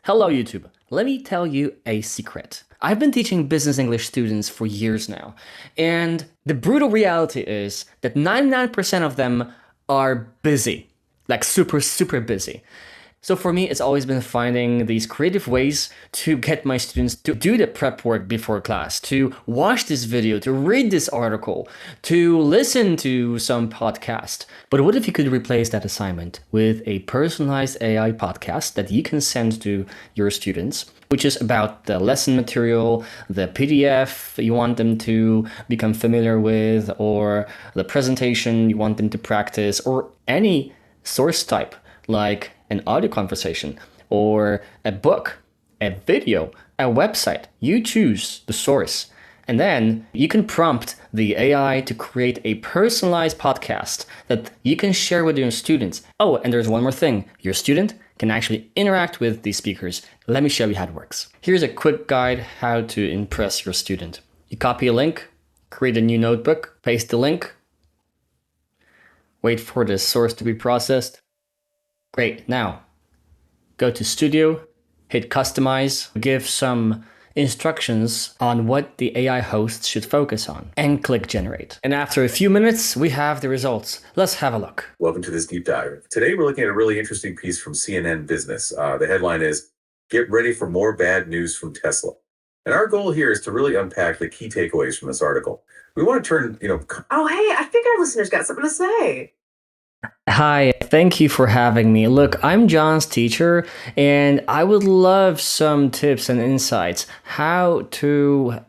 Hello YouTube. Let me tell you a secret. I've been teaching business English students for years now, and the brutal reality is that 99% of them are busy, like super busy. So for me, it's always been finding these creative ways to get my students to do the prep work before class, to watch this video, to read this article, to listen to some podcast. But what if you could replace that assignment with a personalized AI podcast that you can send to your students, which is about the lesson material, the PDF you want them to become familiar with, or the presentation you want them to practice, or any source type like an audio conversation or a book, a video, a website. You choose the source. And then you can prompt the AI to create a personalized podcast that you can share with your students. Oh, and there's one more thing. Your student can actually interact with these speakers. Let me show you how it works. Here's a quick guide how to impress your student. You copy a link, create a new notebook, paste the link, wait for the source to be processed. Great, now go to Studio, hit Customize, give some instructions on what the AI host should focus on, and click Generate. And after a few minutes, we have the results. Let's have a look. Welcome to this deep dive. Today, we're looking at a really interesting piece from CNN Business. The headline is, "Get ready for more bad news from Tesla." And our goal here is to really unpack the key takeaways from this article. We want to turn, Oh, hey, I think our listeners got something to say. Hi, thank you for having me. Look, I'm John's teacher, and I would love some tips and insights how to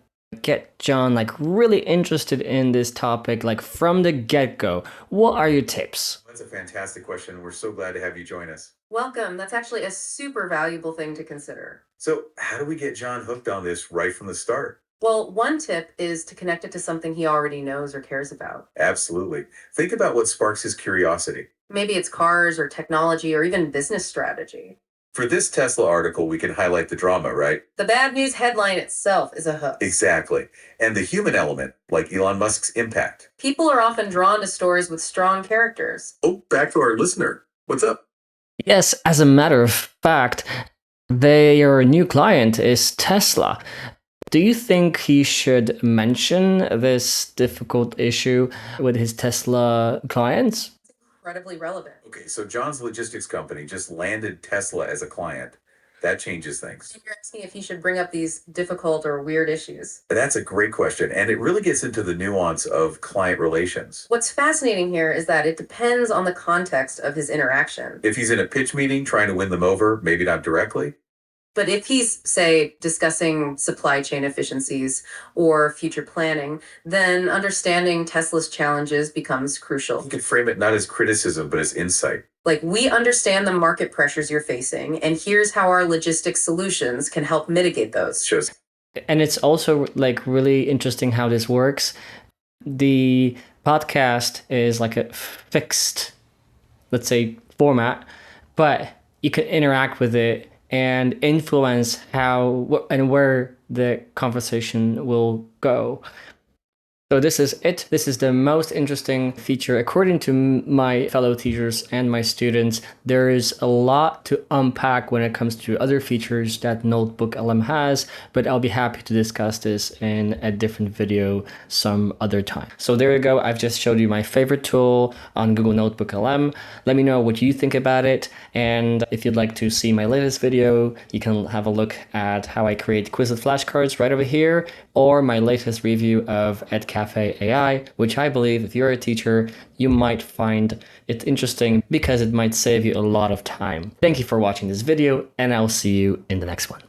get John really interested in this topic, from the get-go. What are your tips? That's a fantastic question. We're so glad to have you join us. Welcome. That's actually a super valuable thing to consider. So how do we get John hooked on this right from the start? Well, one tip is to connect it to something he already knows or cares about. Absolutely. Think about what sparks his curiosity. Maybe it's cars or technology or even business strategy. For this Tesla article, we can highlight the drama, right? The bad news headline itself is a hook. Exactly. And the human element, like Elon Musk's impact. People are often drawn to stories with strong characters. Oh, back to our listener. What's up? Yes, as a matter of fact, their new client is Tesla. Do you think he should mention this difficult issue with his Tesla clients? It's incredibly relevant. Okay, so John's logistics company just landed Tesla as a client. That changes things. You're asking if he should bring up these difficult or weird issues. That's a great question, and it really gets into the nuance of client relations. What's fascinating here is that it depends on the context of his interaction. If he's in a pitch meeting trying to win them over, maybe not directly. But if he's, say, discussing supply chain efficiencies or future planning, then understanding Tesla's challenges becomes crucial. You could frame it not as criticism, but as insight. Like, we understand the market pressures you're facing, and here's how our logistics solutions can help mitigate those. Shows. And it's also really interesting how this works. The podcast is like a fixed, let's say, format, but you can interact with it and influence how and where the conversation will go. So this is it. This is the most interesting feature. According to my fellow teachers and my students, there is a lot to unpack when it comes to other features that Notebook LM has, but I'll be happy to discuss this in a different video some other time. So there you go. I've just showed you my favorite tool on Google Notebook LM. Let me know what you think about it. And if you'd like to see my latest video, you can have a look at how I create Quizlet flashcards right over here, or my latest review of EdCafe AI, which I believe if you're a teacher, you might find it interesting because it might save you a lot of time. Thank you for watching this video, and I'll see you in the next one.